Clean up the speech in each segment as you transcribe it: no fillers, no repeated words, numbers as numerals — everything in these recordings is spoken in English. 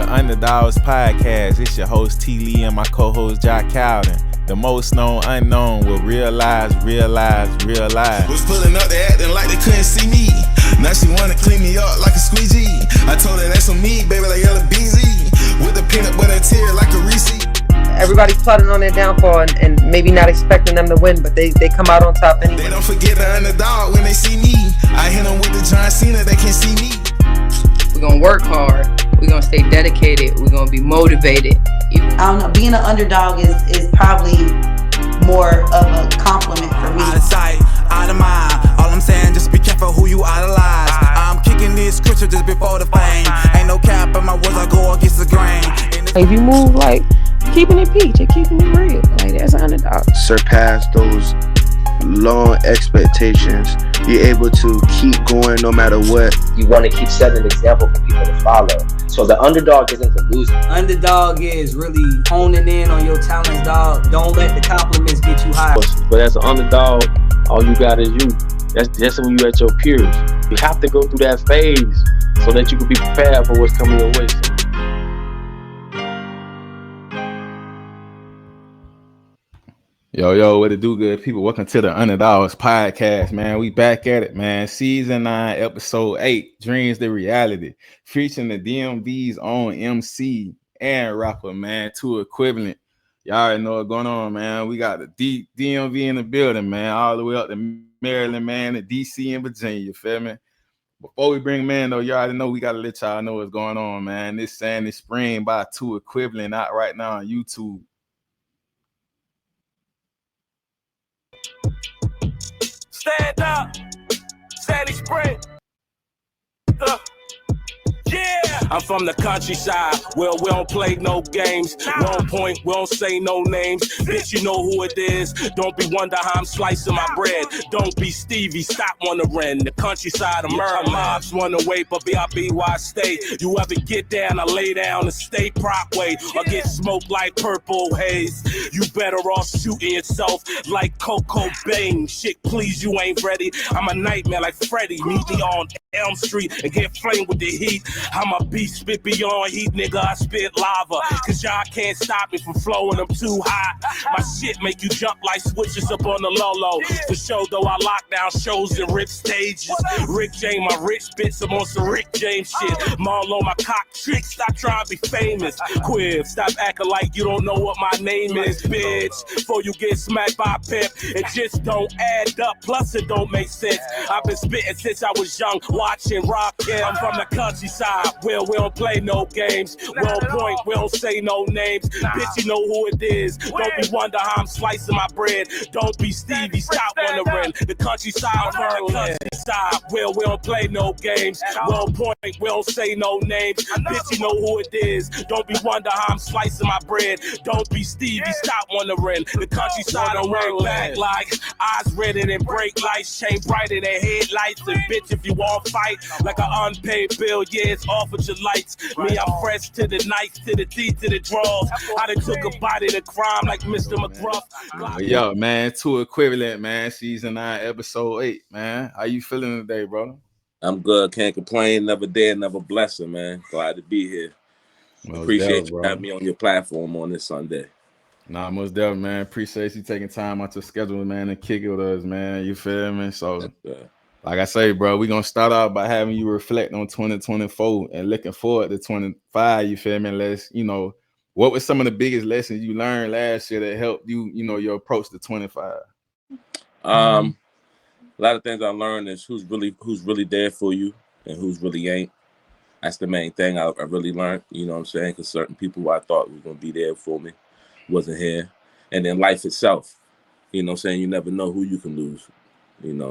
underdOwg podcast. It's your host T. Lee and my co-host Jock Cowden. The most known unknown will realize. Was pulling up, they acting like they couldn't see me. Now she wanna clean me up like a squeegee. I told her that's on me, baby, like yellow BZ. With the peanut butter tear like a Reese. Everybody's plotting on their downfall and maybe not expecting them to win, but they come out on top anyway. They don't forget the underdog when they see me. I hit them with the John Cena, they can't see me. We're gonna work hard. We're gonna stay dedicated. We're gonna be motivated. I don't know. Being an underdog is probably more of a compliment for me. Out of sight, out of mind. All I'm saying, just be careful who you idolize. I'm kicking this scripture just before the fame. Ain't no cap in my words, I go against the grain. If you move like keeping it peach and keeping it real, like that's an underdog. Surpass those long expectations. You're able to keep going no matter what. You want to keep setting an example for people to follow. So the underdog isn't the loser. Underdog is really honing in on your talents, dog. Don't let the compliments get you high. But as an underdog, all you got is you. That's when you at your peers. You have to go through that phase so that you can be prepared for what's coming your way. Yo, what it do, good people? Welcome to the underdOwg podcast, man. We back at it, man. Season 9, episode 8, Dreams the Reality, featuring the DMV's own MC and rapper, man, 2equivalent. Y'all already know what's going on, man. We got the DMV in the building, man, all the way up to Maryland, man, to DC and Virginia, you feel me? Before we bring man, though, you already know we got to let y'all know what's going on, man. This Sandy Spring by 2equivalent out right now on YouTube. Stand up, Sandy Spring. Yeah, I'm from the countryside where we don't play no games. We don't point, we don't say no names. Bitch, you know who it is. Don't be wonder how I'm slicing my bread. Don't be Stevie, stop wondering. The countryside of murder mobs run away, but BRB why I stay. You ever get down, I lay down and stay prop way, or get smoked like purple haze. You better off shooting yourself like Coco Bang. Shit, please, you ain't ready. I'm a nightmare like Freddy. Meet me on Elm Street and get flamed with the heat. I'm a beast, spit beyond heat, nigga, I spit lava. Cause y'all can't stop me from flowing, I'm too hot. My shit make you jump like switches up on the low. For show though, I lock down shows and rip stages. Rick James, my rich bitch, I'm on some Rick James shit. Marlo, my cock trick, stop trying to be famous. Quiv, stop acting like you don't know what my name is, bitch. Before you get smacked by a pimp, it just don't add up, plus it don't make sense. I've been spitting since I was young, watching Rock Hill. I'm from the countryside where we don't play no games. We don't point, we don't say no names. Bitch, you know who it is. Don't be wonder how I'm slicing my bread. Don't be Stevie, stop wondering. The countryside, I'm from the countryside where we don't play no games. We don't point, we don't say no names. Bitch, you know who it is. Don't be wonder how I'm slicing my bread. Don't be Stevie, stop wondering. The countryside, I work back like eyes redder than brake lights, chain brighter than headlights. And bitch, if you want fight like an unpaid bill, yeah, it's off with your lights. Me, I'm fresh to the nights, to the D, to the draws. I done took a body to crime like Mr. McGruff. Yo, man, 2equivalent, man. Season 9, episode 8, man. How you feeling today, brother? I'm good. Can't complain. Never dead, never blessing, man. Glad to be here. Appreciate you having me on your platform on this Sunday. Nah, most definitely, man. Appreciate you taking time out your schedule, man, and kick it with us, man. You feel me? So, like I say, bro, we're going to start out by having you reflect on 2024 and looking forward to 25, you feel me? Let's, what were some of the biggest lessons you learned last year that helped you, your approach to 25? A lot of things I learned is who's really there for you and who's really ain't. That's the main thing I really learned, you know what I'm saying? Because certain people who I thought was going to be there for me wasn't here. And then life itself, you know what I'm saying? You never know who you can lose,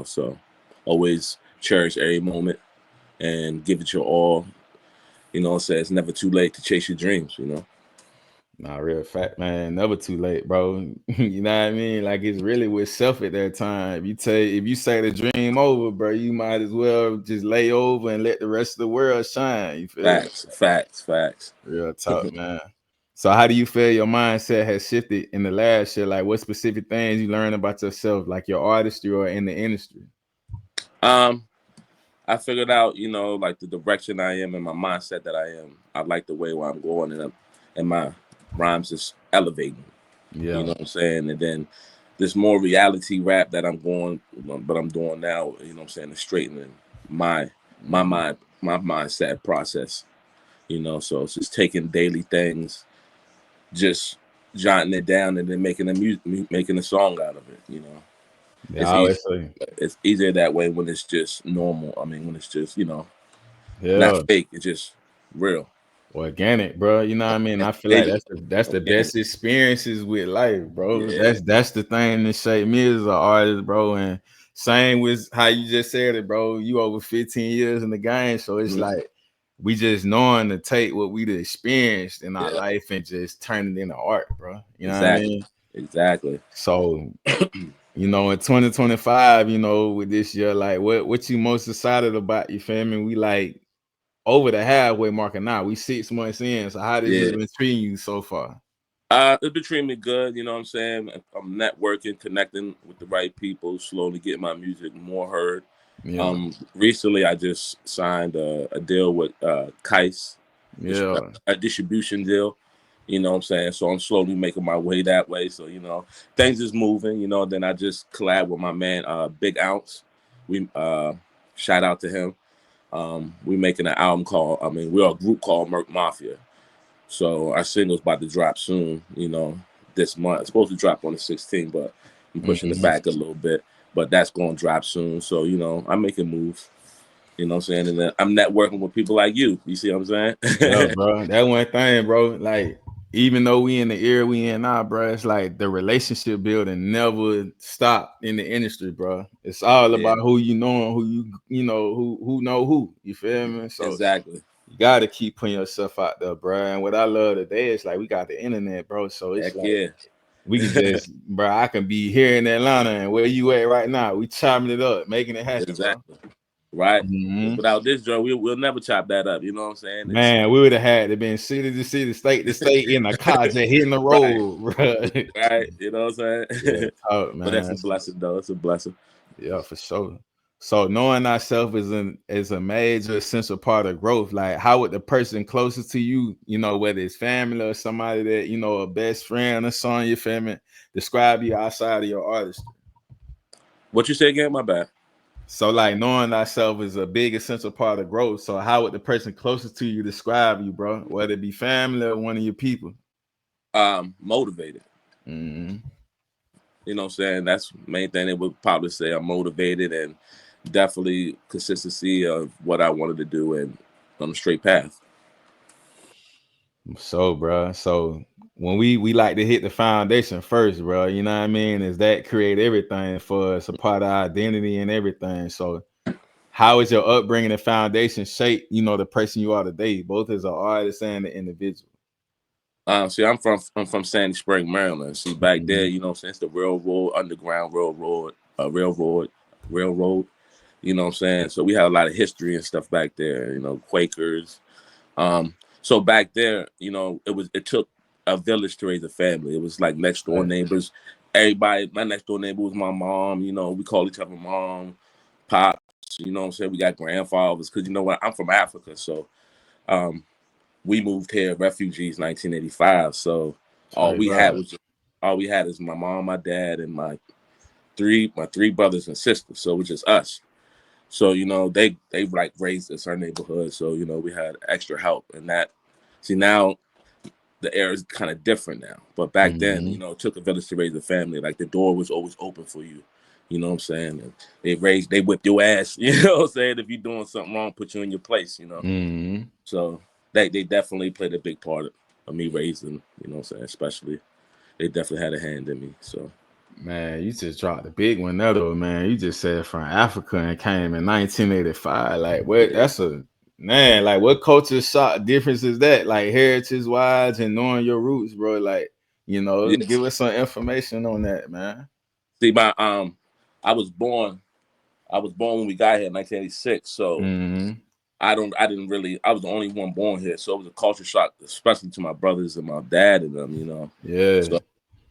so always cherish every moment and give it your all. So it's never too late to chase your dreams, Nah, real fact, man. Never too late, bro. You know what I mean? Like, it's really with self at that time. If you say the dream over, bro, you might as well just lay over and let the rest of the world shine. You feel Facts. Real talk, man. So how do you feel your mindset has shifted in the last year? Like, what specific things you learned about yourself, like your artistry or in the industry? I I figured out, like the direction I am and my mindset that I am. I like the way where I'm going, and my rhymes is elevating. Yeah. You know what I'm saying? And then there's more reality rap that I'm doing now, you know what I'm saying, to straightening my mind, my mindset process. So it's just taking daily things, just jotting it down and then making a song out of it, Yeah, It's I easy. always say, It's easier that way when it's just normal. I mean, when it's just, not yeah, fake, it's just real. organic, bro. You know what I mean? I feel like Daily. that's the Organic. best experiences with life, bro. Yeah. That's the thing that shaped me as an artist, bro. And same with how you just said it, bro. You over 15 years in the game, so it's like we just knowing to take what we'd experienced in our life and just turn it into art, bro. You know what I mean? Exactly. So, in 2025, with this year, like what you most excited about? You feel me? We like over the halfway mark now. We 6 months in. So how this has been treating you so far? It's been treating me good, you know what I'm saying? I'm networking, connecting with the right people, slowly getting my music more heard. Yeah. Recently I just signed a deal with Kais, Yeah. a distribution deal, you know what I'm saying? So I'm slowly making my way that way. So, things is moving, then I just collab with my man Big Ounce. We shout out to him. We making an album we're a group called Merc Mafia. So our single's about to drop soon, this month. It's supposed to drop on the 16th, but I'm pushing it back a little bit. But that's going to drop soon. So, I'm making moves, you know what I'm saying? And then I'm networking with people like you. You see what I'm saying? Yeah, bro. That one thing, bro. Like, even though we in the era we in now, bro, it's like the relationship building never stopped in the industry, bro. It's all about who you know and who who know who. You feel me? So exactly. You gotta keep putting yourself out there, bro. And what I love today is like we got the internet, bro. So it's we can just, bro. I can be here in Atlanta, and where you at right now? We chopping it up, making it happen, exactly. Bro. Right. Mm-hmm. Without this joint, we'll never chop that up. You know what I'm saying? Man, we would have had to been city to city, state to state in a car just hitting the road, right. Right. You know what I'm saying? Yeah, talk, man. But that's a blessing, though. It's a blessing. Yeah, for sure. So knowing ourselves is a major essential part of growth. Like, how would the person closest to you, whether it's family or somebody that a best friend or son, your family, describe you outside of your artistry? What you say again? My bad. So, like, knowing ourselves is a big essential part of growth. So, how would the person closest to you describe you, bro? Whether it be family or one of your people? Motivated. Mm-hmm. You know what I'm saying? That's the main thing they would probably say. I'm motivated and definitely consistency of what I wanted to do and on a straight path. So, bro, when we like to hit the foundation first, bro, you know what I mean? Is that create everything for us, a part of our identity and everything. So how is your upbringing and foundation shape, the person you are today, both as an artist and an individual? See, I'm from Sandy Spring, Maryland. See, back there, you know what I'm saying, it's the railroad, underground railroad, you know what I'm saying? So we have a lot of history and stuff back there, Quakers. So back there, it took a village to raise a family. It was like next door neighbors. Everybody, my next door neighbor was my mom, we call each other mom, pops, you know what I'm saying? We got grandfathers, because you know what, I'm from Africa, so we moved here, refugees, 1985. So all we had is my mom, my dad, and my three brothers and sisters. So it was just us. So they like raised us our neighborhood. So we had extra help, and that. See, now the era is kind of different now, but back then, it took a village to raise a family. Like the door was always open for you. You know what I'm saying? And they whip your ass. You know what I'm saying? If you're doing something wrong, put you in your place. So they definitely played a big part of me raising. You know what I'm saying? Especially, they definitely had a hand in me. So. Man, you just dropped a big one there, though, man. You just said from Africa and came in 1985. Like, what? That's a man. Like, what culture shock difference is that? Like, heritage wise and knowing your roots, bro. Like, give us some information on that, man. See, I was born when we got here in 1986. So I was the only one born here. So it was a culture shock, especially to my brothers and my dad and them. Yeah. So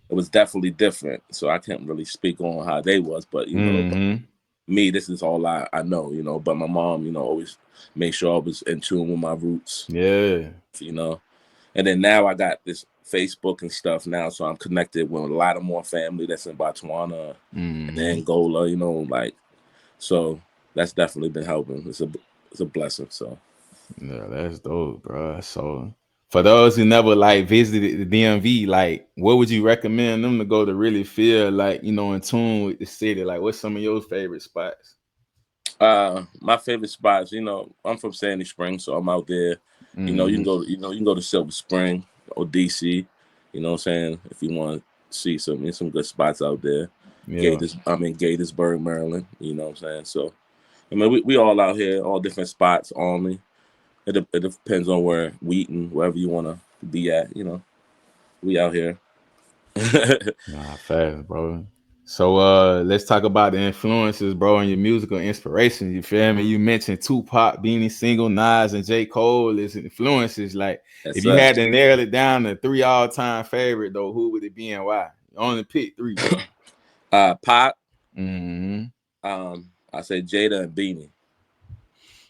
it was definitely different. So I can't really speak on how they was, but me, this is all I know, you know. But my mom, you know, always made sure I was in tune with my roots. Yeah. You know. And then now I got this Facebook and stuff now, so I'm connected with a lot of more family that's in Botswana and Angola, you know, like, so that's definitely been helping. It's a blessing. So yeah, that's dope, bro. So for those who never like visited the DMV, like what would you recommend them to go to really feel like, you know, in tune with the city? Like what's some of your favorite spots? my favorite spots, you know, I'm from Sandy Springs, so I'm out there. You know, you can go to Silver Spring or DC, you know what I'm saying, if you want to see some good spots out there. Yeah. I'm in Gaithersburg, Maryland, you know what I'm saying? So I mean we all out here, all different spots only. It depends on where we eating, wherever you wanna be at, you know. We out here. Nah, fast, bro. So let's talk about the influences, bro, and your musical inspirations. You feel me? You mentioned Tupac, Beanie Single, Nas, and J. Cole as influences. Like, Yes, if you sir. had to narrow it down to 3 all-time favorite, though, who would it be and why? You only pick 3. Pac. I say Jada and Beanie.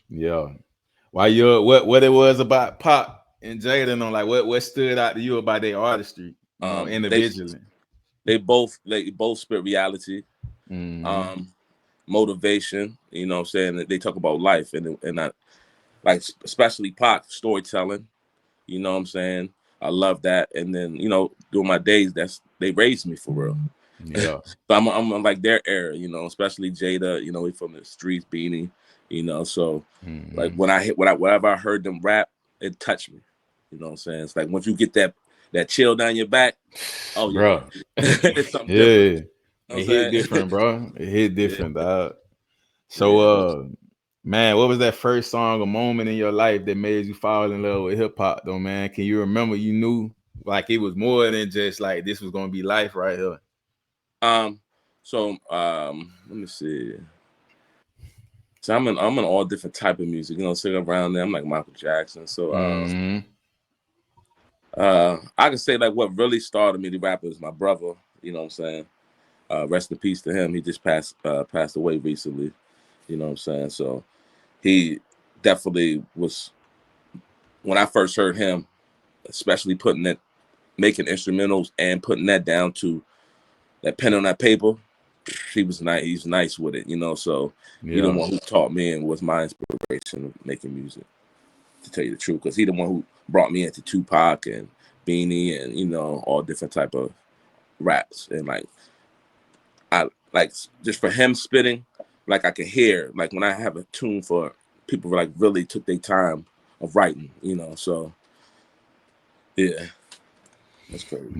Yeah. Why you what it was about Pac and Jada, and like what stood out to you about their artistry, you know, individually? They both spit reality, motivation. You know what I'm saying? They talk about life, and I like, especially Pac, storytelling. You know what I'm saying? I love that. And then, you know, during my days, they raised me for real. Yeah. So I'm like their era, you know, especially Jada, you know, we from the streets, Beanie, you know. So like whenever I heard them rap, it touched me. You know what I'm saying? It's like once you get that chill down your back, oh yeah, bro. it's something Yeah. different. You know It hit different, bro. It hit different, dog. So man, what was that first song or moment in your life that made you fall in love with hip hop though, man? Can you remember you knew like it was more than just like this was gonna be life right here? Let me see. So I'm in all different type of music, you know, sitting around there. I'm like Michael Jackson. So I can say like what really started me to rap is my brother, you know what I'm saying? Rest in peace to him. He just passed away recently. You know what I'm saying? So he definitely was, when I first heard him, especially making instrumentals and putting that down to that pen on that paper, he was nice. He's nice with it, you know. So he the one who taught me and was my inspiration of making music, to tell you the truth, because he the one who brought me into Tupac and Beanie and, you know, all different type of raps. And like I like just for him spitting, like I can hear like when I have a tune for people like really took their time of writing, you know. So yeah, that's crazy.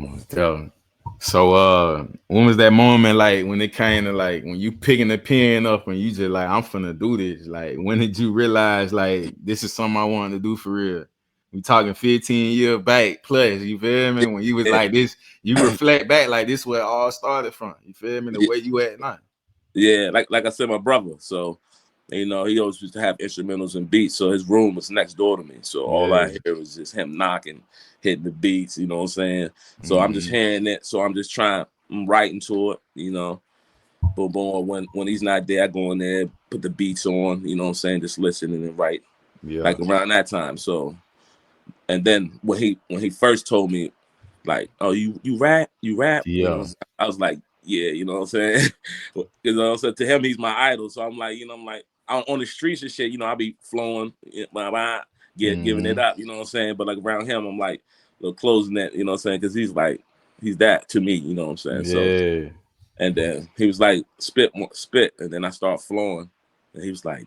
So when was that moment like when it came to like when you picking the pen up and you just like I'm finna do this? Like when did you realize like this is something I wanted to do for real? We talking 15 years back plus, you feel me? When you was like this, you reflect back like this where it all started from. You feel me? The way you at now. Yeah, like I said, my brother. So, you know, he always used to have instrumentals and beats. So his room was next door to me. So all I hear was just him knocking, hitting the beats, you know what I'm saying? So I'm just hearing it. So I'm just I'm writing to it, you know. Boom, boom. When he's not there, I go in there, put the beats on, you know what I'm saying? Just listen and then write. Yeah. Like around that time. So, and then when he first told me, like, oh, you rap? Yeah. You know, I was like, yeah, you know what I'm saying? You know, so to him, he's my idol. So I'm like, you know, on the streets and shit, you know, I be flowing, giving it up, you know what I'm saying? But like around him, I'm like, closing that, you know what I'm saying? Because he's that to me, you know what I'm saying? So, and then he was like, spit, and then I start flowing, and he was like,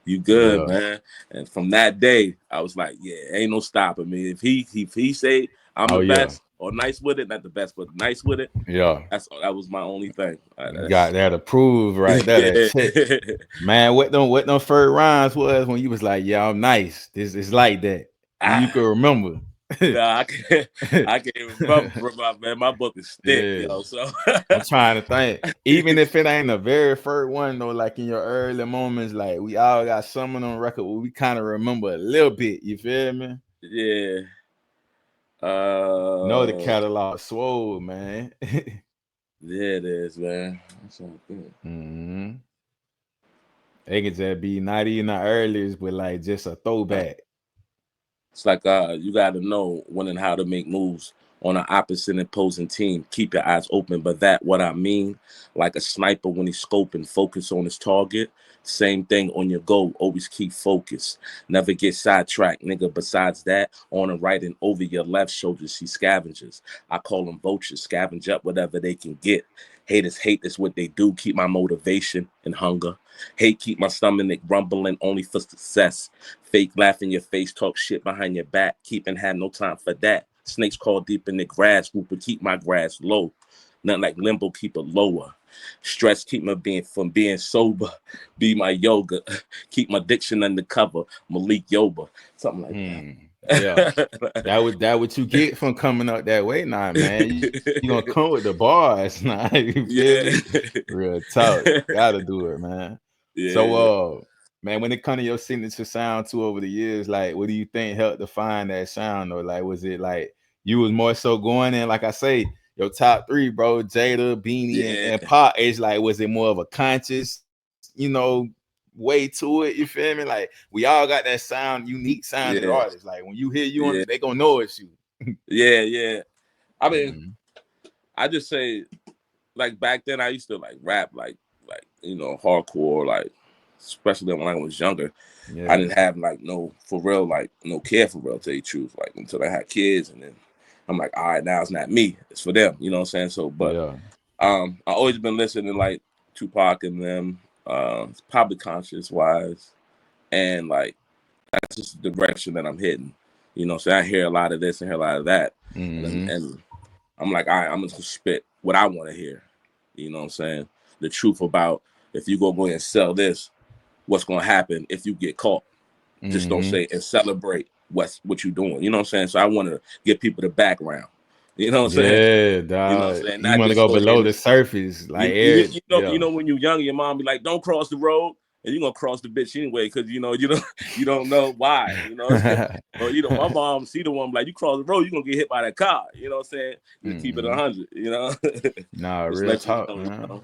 you good, man? And from that day, I was like, yeah, ain't no stopping me. If he say I'm the best or nice with it, not the best, but nice with it. Yeah, that was my only thing. You got that approved right there. That shit. Man, what them first rhymes was when you was like, yeah, I'm nice. This is like that. You could remember. Nah, I can't remember, man. My book is thick, yo. So I'm trying to think. Even if it ain't the very first one, though, like in your early moments, like we all got some of them records where we kind of remember a little bit. You feel me? Yeah. Know the catalog swole, man. Yeah, it is, man. They could just be not even the earliest, but like just a throwback. It's like you got to know when and how to make moves on an opposite opposing team. Keep your eyes open, but that what I mean, like a sniper when he's scoping, focus on his target. Same thing on your goal. Always keep focused. Never get sidetracked, nigga. Besides that, on the right and over your left shoulder, see scavengers. I call them vultures. Scavenge up whatever they can get. Haters hate is what they do. Keep my motivation and hunger. Hate keep my stomach rumbling only for success. Fake laugh in your face, talk shit behind your back. Keeping have no time for that. Snakes crawl deep in the grass. Group keep my grass low. Nothing like limbo, keep it lower. Stress keep me from being sober. Be my yoga. Keep my diction undercover. Malik Yoba. Something like that. Yeah. that what you get from coming up that way now, man. You gonna come with the bars now. You feel me? Real talk. Gotta do it, man. Yeah. So man, when it comes to your signature sound too over the years, like what do you think helped define that sound? Or like was it like you was more so going in, like I say, your top three, bro, Jada, Beanie, and Pop, it's like, was it more of a conscious, way to it? You feel me? Like we all got that sound, unique sound as artists. Like when you hear you on it, they gonna know it's you. Yeah. I mean, I just say, like back then I used to like rap like hardcore, like especially when I was younger. I didn't have like no care for real, to tell you the truth, like until I had kids, and then I'm like, all right, now it's not me, it's for them, you know what I'm saying? So but I always been listening like Tupac and them, probably conscious wise, and like that's just the direction that I'm hitting, so I hear a lot of this and hear a lot of that, and I'm like, all right, I'm just gonna spit what I want to hear, you know what I'm saying, the truth about if you go and sell this, what's gonna happen if you get caught. Just don't say and celebrate what you're doing. You know what I'm saying? So I want to give people the background. You know what I'm saying? Yeah, dog. You know what I'm saying? You want to go below the surface. Like you know when you're young, your mom be like, don't cross the road. And you're gonna cross the bitch anyway, because you don't know why. You know what I'm saying? Or my mom see the one like, you cross the road, you're gonna get hit by that car. You know what I'm saying? You keep it 100, Nah, real talk, man.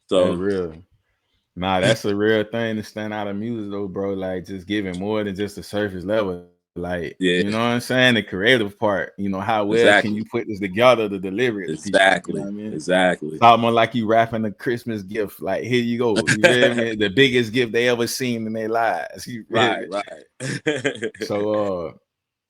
So that's real. Nah, that's a real thing to stand out of music though, bro. Like just giving more than just the surface level. Like, you know what I'm saying? The creative part, how well can you put this together to deliver it to people? You know what I mean? Exactly. It's almost like you wrapping a Christmas gift. Like, here you go. You feel me? The biggest gift they ever seen in their lives. Right. So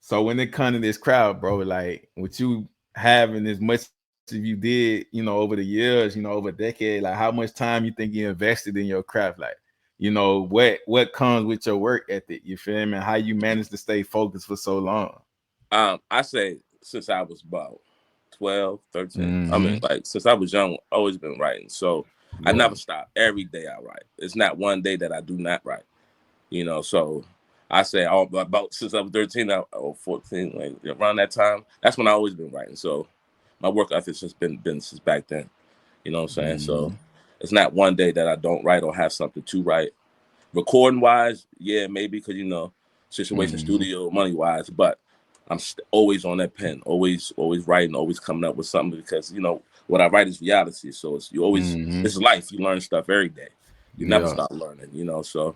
when it comes to this crowd, bro, like with you having as much as you did, over the years, over a decade, like how much time you think you invested in your craft? Like, what comes with your work ethic, you feel me? How you manage to stay focused for so long? I say since I was about 12, 13. I mean, like since I was young, always been writing. So I never stop. Every day I write. It's not one day that I do not write. So I say about since I was 13 or 14, like around that time, that's when I always been writing. So my work ethic has been since back then. You know what I'm saying? So it's not one day that I don't write or have something to write. Recording wise, yeah, maybe because situation, studio, money wise, but I'm always on that pen, always writing, always coming up with something, because what I write is reality. So it's you always it's life. You learn stuff every day. You never stop learning. So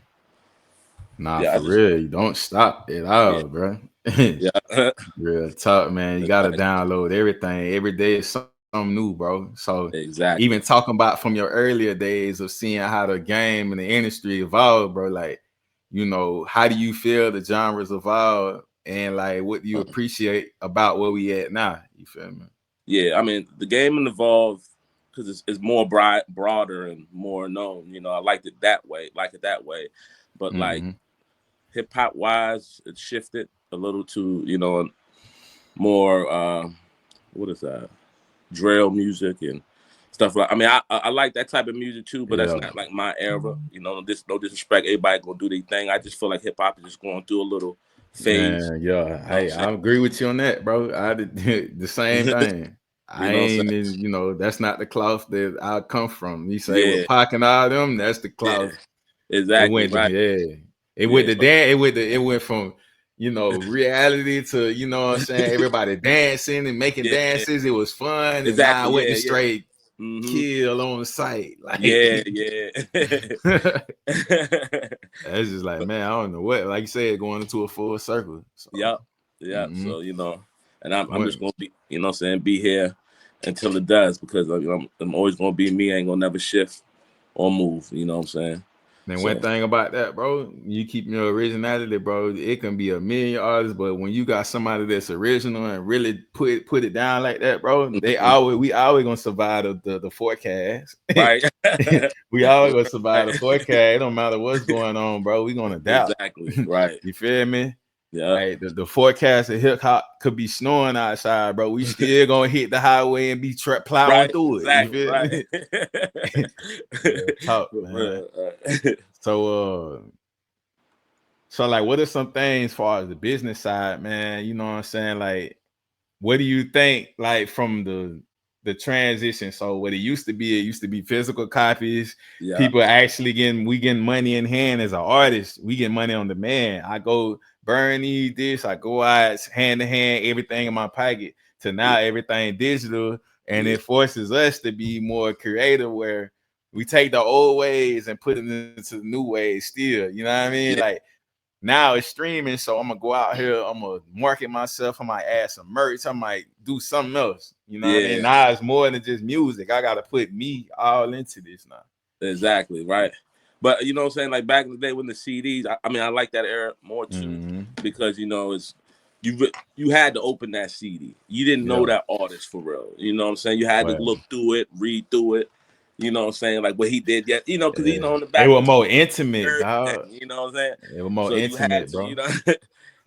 for real, you don't stop at all, bro. Real talk, man. You gotta download everything. Every day is something new, bro. So even talking about from your earlier days of seeing how the game and the industry evolved, bro, like, how do you feel the genres evolve, and like what do you appreciate about where we at now? You feel me? Yeah, I mean the game evolved because it's more broader and more known. I like it that way, but like hip hop wise, it shifted a little to more what is that, drill music and stuff like. I mean, I like that type of music too, but that's not like my era. No disrespect, everybody gonna do their thing. I just feel like hip hop is just going through a little phase. Man, I agree with you on that, bro. I did the same thing. I ain't, that's not the cloth that I come from. You say with Pac and all them, that's the cloth. Exactly. It went from reality to, everybody dancing and making dances. It was fun. And now I went straight kill on sight. Like, yeah. It's just like, man, I don't know what. Like you said, going into a full circle. So. Yep. So and I'm just gonna be, be here until it does, because I'm always gonna be me. I ain't gonna never shift or move. You know what I'm saying? And one thing about that, bro, you keep your originality, bro. It can be a million artists, but when you got somebody that's original and really put it down like that, bro, we always gonna survive the forecast. Right. We always gonna survive the forecast. It don't matter what's going on, bro. We gonna adapt. Exactly. Right. You feel me? Yeah. Like the forecast of hip hop could be snowing outside, bro. We still gonna hit the highway and be plowing through it. Exactly. You feel me? Talk, man. So like, what are some things as far as the business side, man? You know what I'm saying? Like, what do you think, like, from the transition? So what it used to be physical copies. Yeah. People actually getting money in hand as an artist. We get money on demand. I go burn this. I go out hand to hand, everything in my pocket. To now everything digital, and it forces us to be more creative, where we take the old ways and put it into the new ways still. You know what I mean? Like, now it's streaming, so I'm gonna go out here, I'm gonna market myself, I might add some merch, I might do something else. You know what I mean? Now it's more than just music. I gotta put me all into this now. Exactly, right. But you know what I'm saying? Like, back in the day when the CDs, I like that era more too, because it's you had to open that CD. You didn't know that artist for real. You know what I'm saying? You had to look through it, read through it. You know what I'm saying? Like what he did, because on the back, they were more intimate, dog. You know what I'm saying? They were more intimate, bro.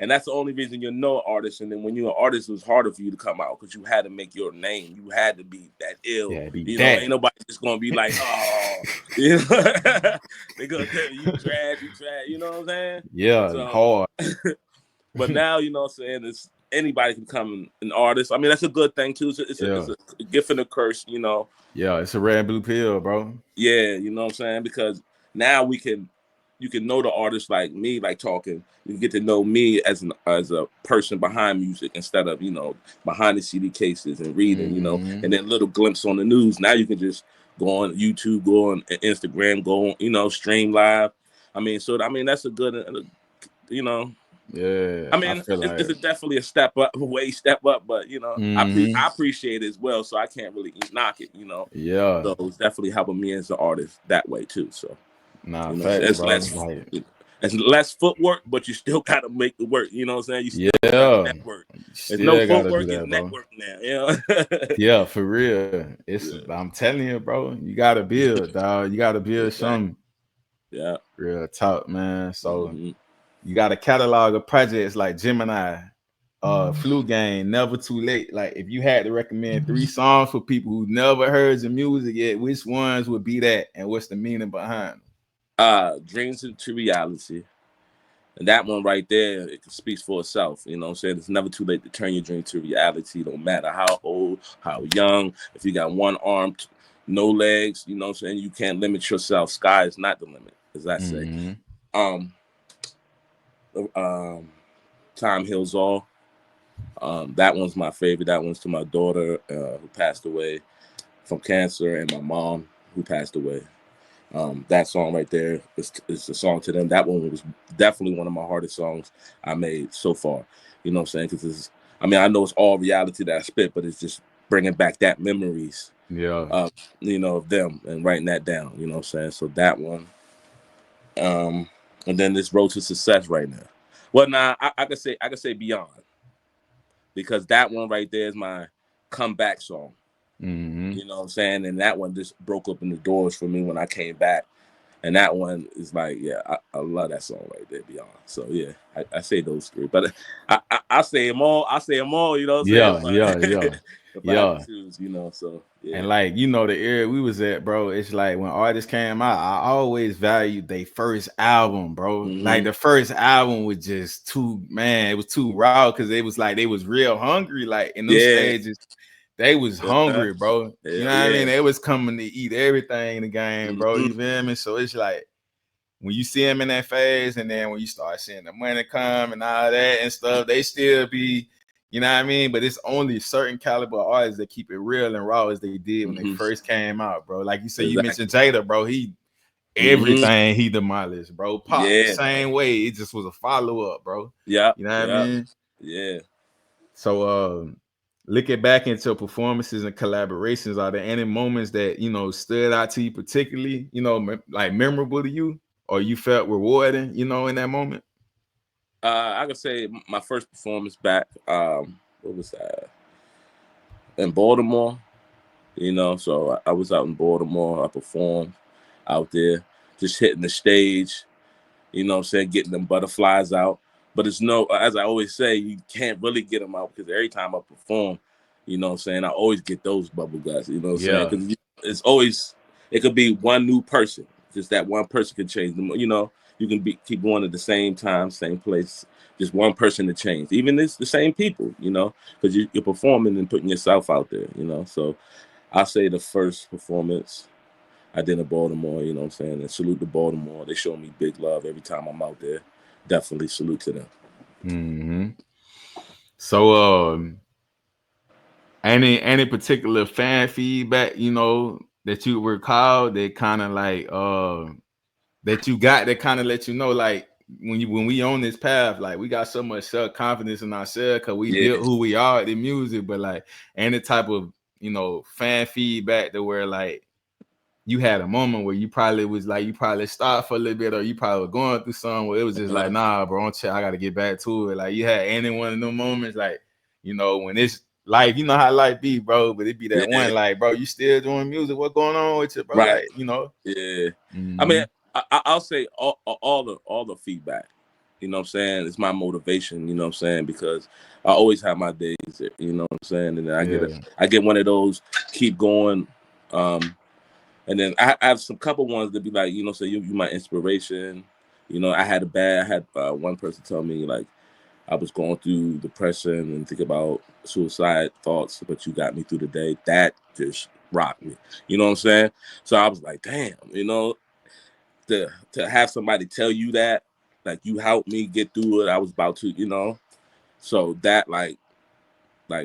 And that's the only reason you're no artist. And then when you're an artist, it was harder for you to come out, because you had to make your name. You had to be that ill. Ain't nobody just gonna be like, oh, they gonna tell you trash. You know what I'm saying? Yeah, so, hard. But now, you know what I'm saying, anybody can become an artist. I mean, that's a good thing too. It's a gift and a curse, Yeah, it's a red and blue pill, bro. Yeah, you know what I'm saying? Because now you can know the artist like me, like talking. You can get to know me as a person behind music, instead of, behind the CD cases and reading, and then little glimpse on the news. Now you can just go on YouTube, go on Instagram, go on, stream live. I mean, that's a good, Yeah, I mean, it's definitely a step up, but I appreciate it as well, so I can't really knock it, Yeah. So it's definitely helping me as an artist that way too. So it's less footwork, but you still gotta make the work. You know what I'm saying? You still gotta network. There's no footwork, it's network now. Yeah, for real. I'm telling you, bro, you gotta build, dog. You gotta build something. Yeah, real talk, man. So you got a catalog of projects like Gemini, Flu Game, Never Too Late. Like, if you had to recommend 3 songs for people who never heard your music yet, which ones would be that, and what's the meaning behind them? Dreams into Reality. And that one right there, it speaks for itself. You know what I'm saying? It's never too late to turn your dream to reality. No matter how old, how young. If you got one arm, no legs, you know what I'm saying? You can't limit yourself. Sky is not the limit, as I say. Time Heals All. That one's my favorite. That one's to my daughter who passed away from cancer, and my mom who passed away. That song right there is a song to them. That one was definitely one of my hardest songs I made so far. You know what I'm saying? Because I know it's all reality that I spit, but it's just bringing back that memories. Of them and writing that down. You know what I'm saying? So that one. And then this Road to Success right now. Well, I could say Beyond, because that one right there is my comeback song. You know what I'm saying? And that one just broke open the doors for me when I came back. And that one is like, I love that song right there, Beyond. So yeah, I say those 3, but I say them all. You know what I'm saying? Yeah. Choose, so yeah. And like, the era we was at, bro, it's like when artists came out, I always valued their first album, bro. Like, the first album was just it was too raw, because it was like they was real hungry, like in those stages. They was hungry, bro. You know what I mean? They was coming to eat everything in the game, bro. You feel me? So it's like, when you see them in that phase, and then when you start seeing the money come and all that and stuff, they still be You know what I mean? But it's only certain caliber artists that keep it real and raw as they did when they Mm-hmm. first came out, bro. Like you said, you Exactly. mentioned Jada, bro. He everything he demolished, bro. Pop the Yeah, same way. It just was a follow-up, bro. yeah, You know what I yeah, mean? yeah. So looking back into performances and collaborations, are there any moments that stood out to you particularly, like memorable to you, or you felt rewarding, in that moment? I could say my first performance back. What was that? In Baltimore. So I was out in Baltimore. I performed out there, just hitting the stage. You know what I'm saying? Getting them butterflies out. But it's as I always say, you can't really get them out because every time I perform, you know what I'm saying, I always get those bubble guts. You know what I'm saying? Yeah. Because it's always, it could be one new person. Just that one person can change them. You can keep going at the same time, same place. Just one person to change. Even it's the same people, because you're performing and putting yourself out there, So I'll say the first performance I did in Baltimore, you know what I'm saying? And salute to Baltimore. They show me big love every time I'm out there. Definitely salute to them. Mm-hmm. So any particular fan feedback, that you recall that kind of like that you got that kind of let you know, like when we on this path, like we got so much self-confidence in ourselves because we built who we are at the music, but like any type of fan feedback that where like you had a moment where you probably stopped for a little bit, or you probably were going through something where it was just like, nah, bro, I got to get back to it. Like you had any one of them moments, like, when it's life, you know how life be, bro, but it be that one, like, bro, you still doing music? What going on with you, bro? Right. Like, Yeah. Mm-hmm. I mean, I'll say all the feedback, you know what I'm saying? It's my motivation, you know what I'm saying? Because I always have my days, you know what I'm saying? And then I get one of those, keep going. And then I have some couple ones that be like, so you my inspiration. I had one person tell me like I was going through depression and think about suicide thoughts, but you got me through the day. That just rocked me. You know what I'm saying? So I was like, damn, to have somebody tell you that, like you helped me get through it. I was about to, so that like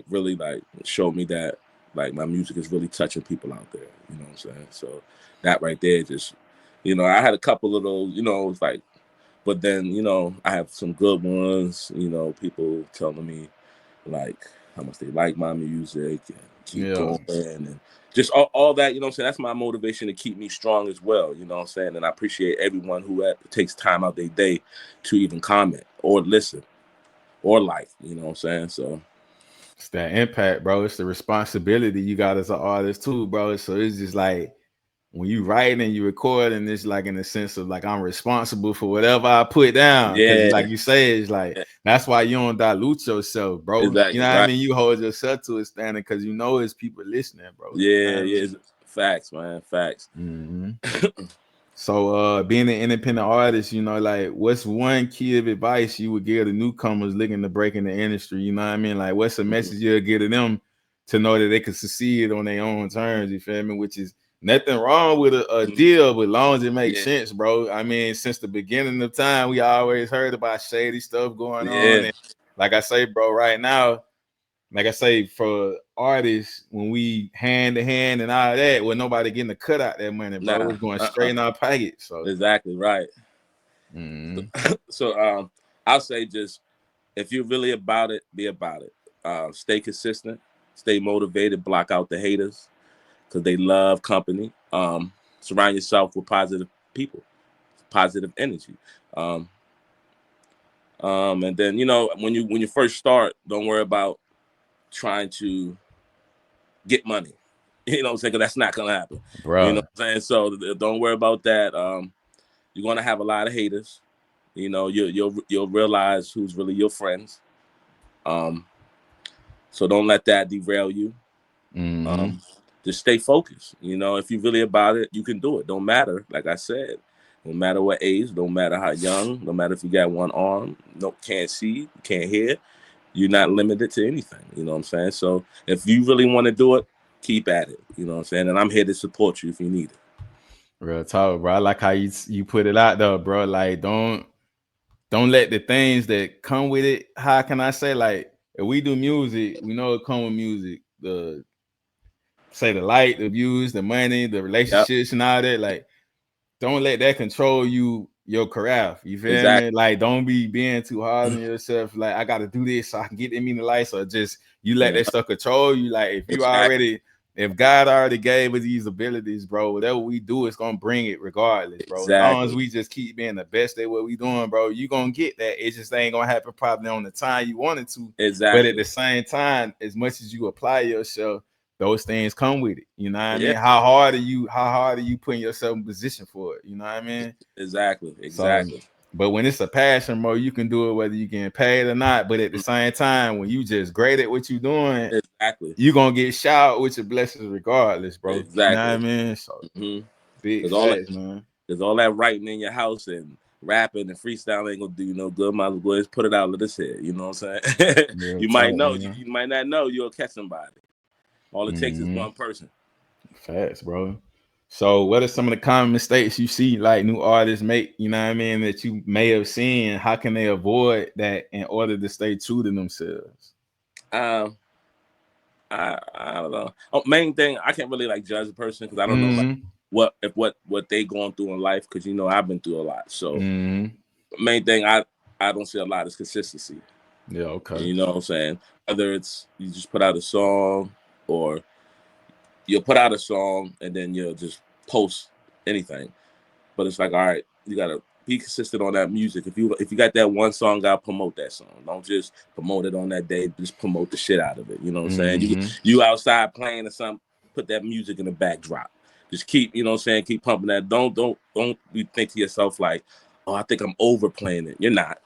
really like showed me that like my music is really touching people out there. You know what I'm saying? So that right there just, I had a couple of those, it's like, but then, I have some good ones, people telling me like how much they like my music and keep going and just all that, you know what I'm saying? That's my motivation to keep me strong as well, you know what I'm saying? And I appreciate everyone who takes time out their day to even comment or listen or like, you know what I'm saying? So it's that impact, bro. It's the responsibility you got as an artist too, bro. So it's just like when you write and you record, and it's like in the sense of like I'm responsible for whatever I put down. Because like you say, it's like that's why you don't dilute yourself, bro. Exactly, you know what I mean? You hold yourself to a standard because it's people listening, bro. Yeah, yeah. Facts, man. Facts. Mm-hmm. So being an independent artist, like what's one key of advice you would give to newcomers looking to break in the industry? You know what I mean? Like what's a message you'll give to them to know that they can succeed on their own terms, you feel me? Which is nothing wrong with a deal, but as long as it makes sense, bro. I mean, since the beginning of time, we always heard about shady stuff going on. And like I say, bro, right now, like I say, for artists, when we hand to hand and all that, well, nobody getting a cut out that money, bro. It's going straight in our pocket. So exactly right. So I'll say just if you're really about it, be about it. Stay consistent, stay motivated, block out the haters because they love company. Surround yourself with positive people, positive energy. And then when you first start, don't worry about trying to get money. You know what I'm saying? Because that's not gonna happen. Bro. You know what I'm saying? So don't worry about that. You're gonna have a lot of haters. You'll realize who's really your friends. So don't let that derail you. Just stay focused. If you're really about it, you can do it. Don't matter, like I said, no matter what age, don't matter how young, no matter if you got one arm, can't see, can't hear, you're not limited to anything. You know what I'm saying? So if you really want to do it, keep at it. You know what I'm saying? And I'm here to support you if you need it. Real talk, bro. I like how you put it out though, bro. Like don't let the things that come with it, how can I say, like if we do music, we know it come with music. The light, the views, the money, the relationships, and all that. Like, don't let that control your craft. You feel me? Like, don't be being too hard on yourself. Like, I got to do this so I can get them in the lights, or just you let that stuff control you. Like, if God already gave us these abilities, bro, whatever we do, it's gonna bring it regardless, bro. As long as we just keep being the best at what we doing, bro, you gonna get that. It just ain't gonna happen probably on the time you wanted to. But at the same time, as much as you apply yourself, those things come with it. You know what I mean? How hard are you putting yourself in position for it? You know what I mean? Exactly. So, but when it's a passion, bro, you can do it whether you get paid or not. But at the same time, when you just great at what you're doing, you're gonna get showered with your blessings regardless, bro. Exactly. You know what I mean? So big facts, man. Because all that writing in your house and rapping and freestyle ain't gonna do you no good. Might as well just put it out, let us hear. You know what I'm saying? You might know, you might not know, you'll catch somebody. All it takes is one person. Facts, bro. So what are some of the common mistakes you see like new artists make, you know what I mean, that you may have seen? How can they avoid that in order to stay true to themselves? I don't know. Main thing, I can't really like judge a person because I don't know like what they going through in life, because you know I've been through a lot. So main thing I don't see a lot is consistency. Yeah, okay. You know what I'm saying? Whether it's you just put out a song, or you'll put out a song and then you'll just post anything. But it's like, all right, you gotta be consistent on that music. If you got that one song, gotta promote that song. Don't just promote it on that day, just promote the shit out of it. You know what I'm saying? You outside playing or something, put that music in the backdrop. Just keep, you know what I'm saying, keep pumping that. Don't you think to yourself like, oh, I think I'm overplaying it. You're not.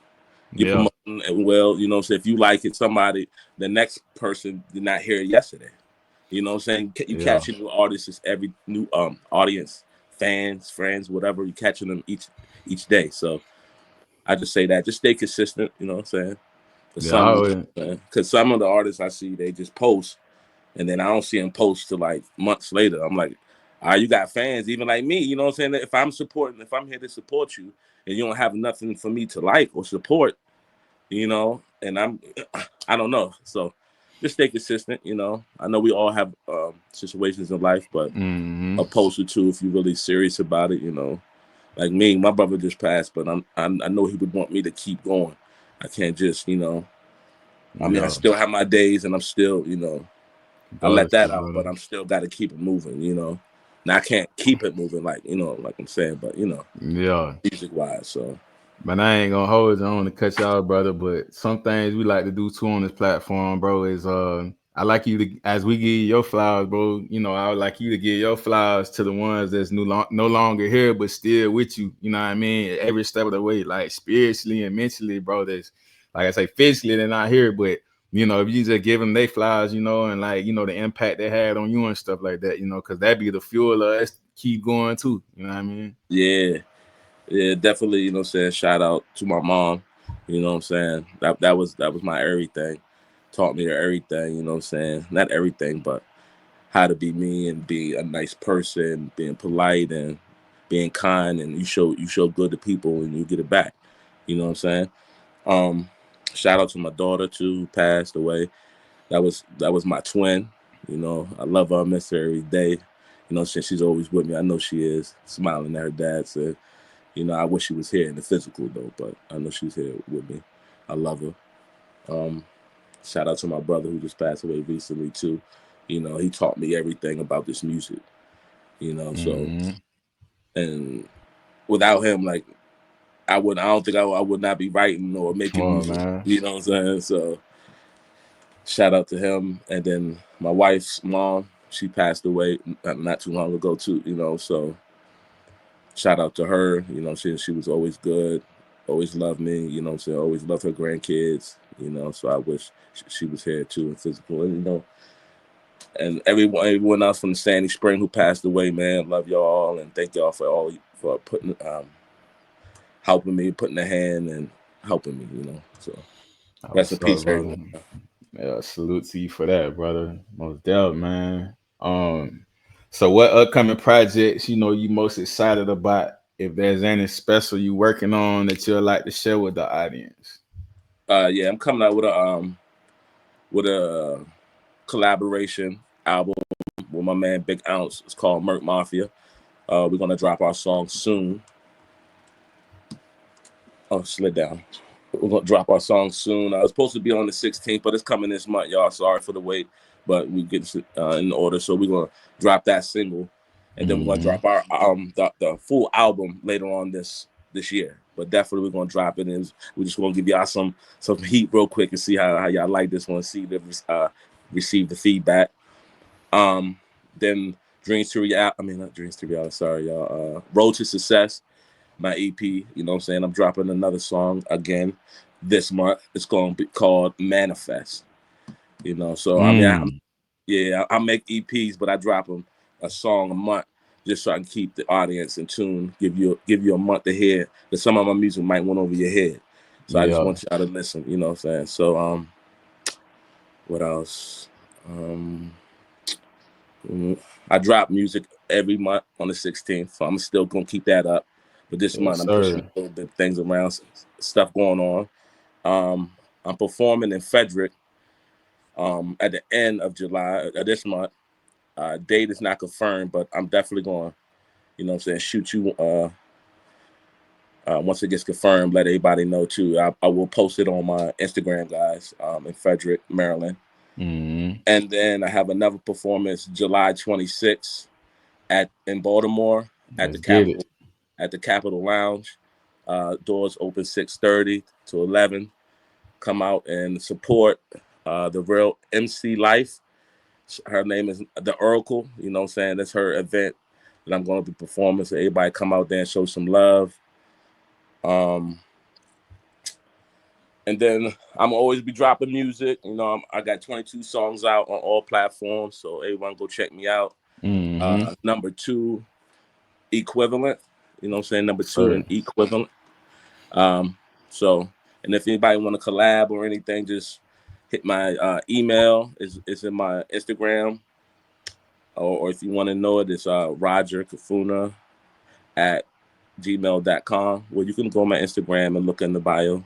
You're promoting it well, you know what I'm saying? If you like it, the next person did not hear it yesterday. You know what I'm saying? You catching new artists, every new audience, fans, friends, whatever. You catching them each day. So I just say that, just stay consistent. You know what I'm saying? Because some of the artists I see, they just post, and then I don't see them post till like months later. I'm like, all right, you got fans, even like me. You know what I'm saying? If I'm here to support you, and you don't have nothing for me to like or support, you know, and I don't know. So just stay consistent, you know. I know we all have situations in life, but opposed to two, if you're really serious about it, you know. Like me, my brother just passed, but I know he would want me to keep going. I can't just, you know. I mean, I still have my days, and I'm still, you know, I let that out, but I'm still got to keep it moving, you know. Now I can't keep it moving, like, you know, like I'm saying, but you know, music wise, so. But I ain't gonna hold you on to cut y'all, brother. But some things we like to do too on this platform, bro, is I like you to, as we give you your flowers, bro, you know, I would like you to give your flowers to the ones that's no longer here, but still with you. You know what I mean? Every step of the way, like spiritually and mentally, bro. That's, like I say, physically they're not here, but you know, if you just give them their flowers, you know, and like, you know, the impact they had on you and stuff like that, you know, because that'd be the fuel of us to keep going too. You know what I mean? Yeah, definitely, you know what I'm saying? Shout out to my mom, you know what I'm saying? That was my everything. Taught me everything, you know what I'm saying? Not everything, but how to be me and be a nice person, being polite and being kind, and you show good to people and you get it back. You know what I'm saying? Shout out to my daughter too, who passed away. That was my twin. You know, I love her, I miss her every day. You know, since she's always with me. I know she is, smiling at her dad. So, you know, I wish she was here in the physical though, but I know she's here with me. I love her. Shout out to my brother who just passed away recently too. You know, he taught me everything about this music. You know, so and without him, like I don't think I would not be writing or making music. Man. You know what I'm saying? So shout out to him. And then my wife's mom, she passed away not too long ago too, you know, so shout out to her. You know, she was always good, always loved me, you know what I'm saying, always loved her grandkids, you know, so I wish she was here too in physical, and you know, and everyone else from the Sandy Spring who passed away, man, love y'all and thank y'all for putting helping me, putting a hand and helping me, you know. So rest in peace, everyone. Yeah, salute to you for that, brother. Most definitely, man. So what upcoming projects, you know, you most excited about? If there's any special you working on that you'd like to share with the audience? Yeah, I'm coming out with with a collaboration album with my man Big Ounce. It's called Merc Mafia. We're gonna drop our song soon. Oh, slid down. We're gonna drop our song soon. I was supposed to be on the 16th, but it's coming this month, y'all. Sorry for the wait, but we get in order. So we're gonna drop that single, and then we're gonna drop our the full album later on this year. But definitely we're gonna drop it, and we just gonna give y'all some heat real quick and see how y'all like this one. See if receive the feedback. Then Dreams to Reality. I mean, not Dreams to Reality. Sorry, y'all. Road to Success. My EP, you know what I'm saying? I'm dropping another song again this month. It's going to be called Manifest. You know, so I mean, I make EPs, but I drop them a song a month just so I can keep the audience in tune. Give you a month to hear, because some of my music might went over your head. So I just want y'all to listen. You know what I'm saying? So what else? I drop music every month on the 16th, so I'm still gonna keep that up. But this month, I'm pushing a little bit things around, stuff going on. I'm performing in Frederick at the end of July this month. Date is not confirmed, but I'm definitely going, you know what I'm saying, shoot you once it gets confirmed, let everybody know too. I will post it on my Instagram, guys, in Frederick, Maryland. And then I have another performance July 26th in Baltimore at the Capitol Lounge. Doors open 6:30 to 11. Come out and support the real MC Life. Her name is The Oracle. You know what I'm saying? That's her event that I'm going to be performing. So everybody come out there and show some love. And then I'm always be dropping music. You know, I got 22 songs out on all platforms. So everyone go check me out. Number 2equivalent. You know what I'm saying? Number 2 and equivalent. So, and if anybody want to collab or anything, just hit my email. It's in my Instagram. Or if you want to know it, it's rogerkafuna@gmail.com. Well, you can go on my Instagram and look in the bio.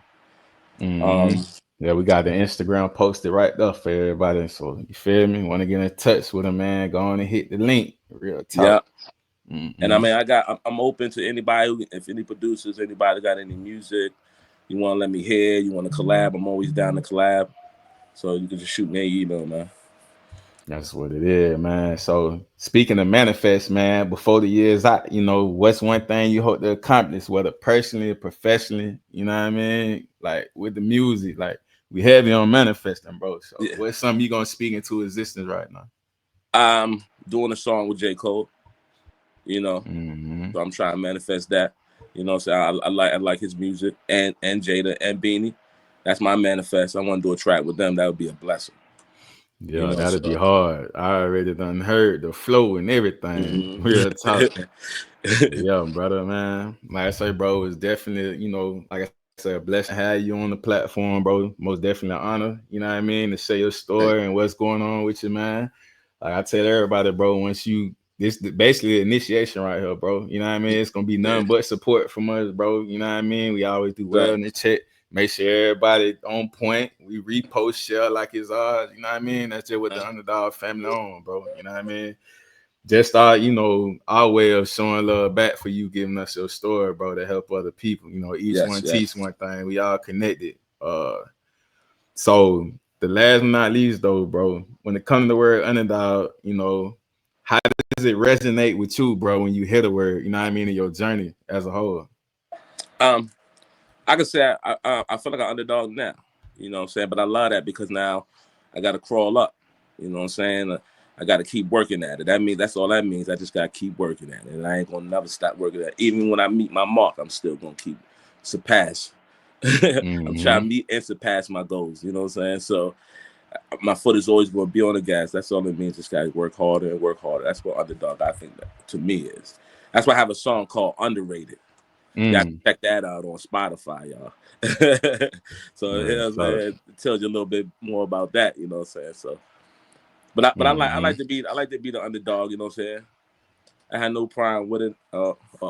Yeah, we got the Instagram posted right there for everybody. So you feel me? Want to get in touch with him, man? Go on and hit the link. Real talk. Yeah. And I mean, I'm open to anybody. If any producers, anybody got any music you want to let me hear, you want to collab, I'm always down to collab. So you can just shoot me an email, man. That's what it is, man. So speaking of manifest, man, before the year's out, you know, what's one thing you hope to accomplish, whether personally or professionally, you know what I mean? Like with the music, like we heavy on manifesting, bro. So what's something you gonna speak into existence right now? I'm doing a song with J. Cole, you know. So I'm trying to manifest that. You know what I'm saying? I like his music and Jada and Beanie. That's my manifest. I want to do a track with them. That would be a blessing. Yeah, you know, that'd be hard. I already done heard the flow and everything. Real talk. Yeah, brother, man. Like I say, bro, it's definitely, you know, like I said, a blessing to have you on the platform, bro. Most definitely an honor, you know what I mean, to share your story and what's going on with you, man. Like I tell everybody, bro, once you, this basically the initiation right here, bro. You know what I mean? It's gonna be nothing but support from us, bro. You know what I mean? We always do well in the chat. Make sure everybody on point. We repost, share like it's ours. You know what I mean? That's just what the underdog family on, bro. You know what I mean? Just you know, our way of showing love back for you, giving us your story, bro, to help other people. You know, each one teach one thing. We all connected. So the last but not least, though, bro, when it comes to the word underdog, you know, how does it resonate with you, bro, when you hear the word? You know what I mean? In your journey as a whole. I can say I feel like an underdog now, you know what I'm saying? But I love that because now I got to crawl up, you know what I'm saying? I got to keep working at it. That's all that means. I just got to keep working at it. And I ain't going to never stop working at it. Even when I meet my mark, I'm still going to keep surpass. I'm trying to meet and surpass my goals, you know what I'm saying? So my foot is always going to be on the gas. That's all it means. Just got to work harder and work harder. That's what underdog, I think, that to me is. That's why I have a song called Underrated. Y'all can check that out on Spotify, y'all. So it tells you a little bit more about that, you know what I'm saying? So, but I like to be the underdog, you know what I'm saying? I had no problem with it,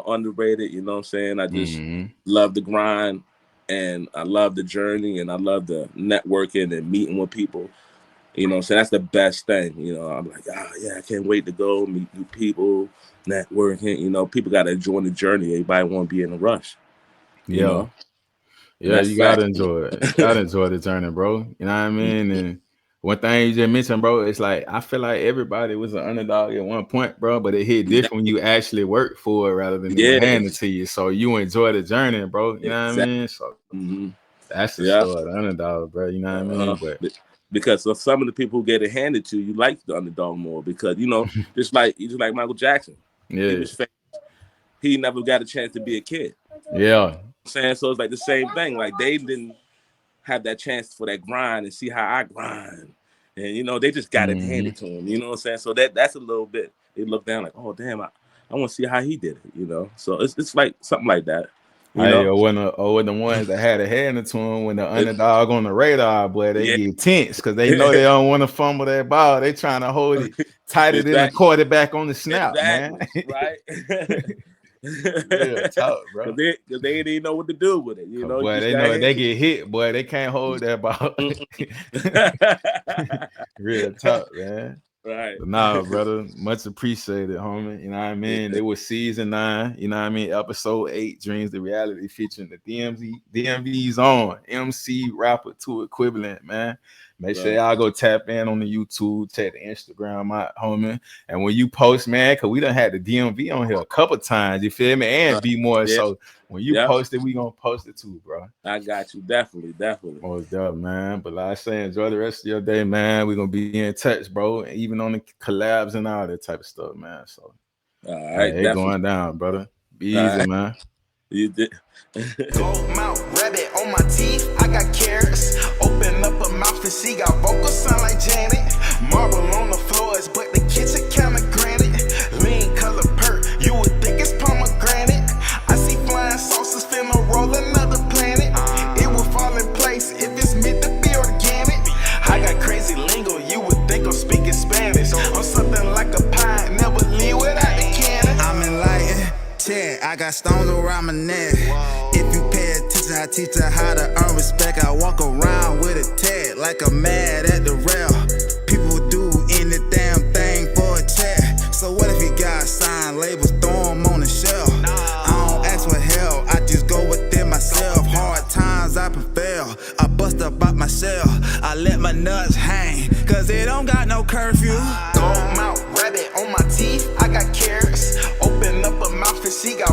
underrated, you know what I'm saying? I just love the grind and I love the journey and I love the networking and meeting with people You know, so that's the best thing. You know, I'm like, yeah, I can't wait to go meet new people, networking. You know, people got to enjoy the journey. Everybody want to be in a rush. You know, yeah, you gotta enjoy it. You gotta enjoy the journey, bro. You know what I mean? And one thing you just mentioned, bro, it's like I feel like everybody was an underdog at one point, bro, but it hit different when you actually work for it rather than it handed to you. So you enjoy the journey, bro. You know what I mean? So that's the story, the underdog, bro. You know what I mean? But because of some of the people who get it handed to you like the underdog more because you know, just like Michael Jackson. Yeah. He was famous. He never got a chance to be a kid. Yeah. Saying so it's like the same thing. Like they didn't have that chance for that grind and see how I grind. And you know, they just got it handed to them. You know what I'm saying? So that's a little bit, they look down like, oh damn, I want to see how he did it, you know. So it's like something like that. You know? Or when the ones that had a hand to him, when the underdog on the radar, boy, they get tense because they know they don't want to fumble that ball. They trying to hold it tighter than a quarterback on the snap, man. Right. Real talk, bro. Because they didn't even know what to do with it. You know, boy, they know if they get hit, boy, they can't hold that ball. Real talk, man. Right. But nah, brother, much appreciated, homie. You know what I mean? They was season 9, you know what I mean? Episode 8, Dreams the Reality, featuring the DMV's on MC rapper 2equivalent, man. Make sure y'all go tap in on the YouTube, check the Instagram out, homie. And when you post, man, because we done had the DMV on here a couple times, you feel me? And be more. So when you post it, we gonna post it too, bro. I got you. Definitely. Most up, man. But like I say, enjoy the rest of your day, man. We're gonna be in touch, bro. Even on the collabs and all that type of stuff, man. So all right, hey, going down, brother. Be easy, man. You did. Gold mouth rabbit on my teeth, I got carrots. Open up her mouth and she got vocals sound like Janet. Marble on the floors, but the kitchen kinda granted. Lean color perk, you would think it's pomegranate. I see flying saucers finna roll another planet. It will fall in place if it's meant to be organic. I got crazy lingo, you would think I'm speaking Spanish. I'm something like a pie, never leave without the cannon. I'm enlightened. I got stones around my neck. If you pay attention, I teach her how to earn respect. I walk around with a tag like I'm mad at the rail. People do any damn thing for a check. So what if you got signed labels, throw them on the shelf? I don't ask for help, I just go within myself. Hard times I prevail, I bust up out my shell. I let my nuts hang, cause it don't got no curfew. Gold mouth rabbit on my teeth, I got carrots. Open up her mouth and she got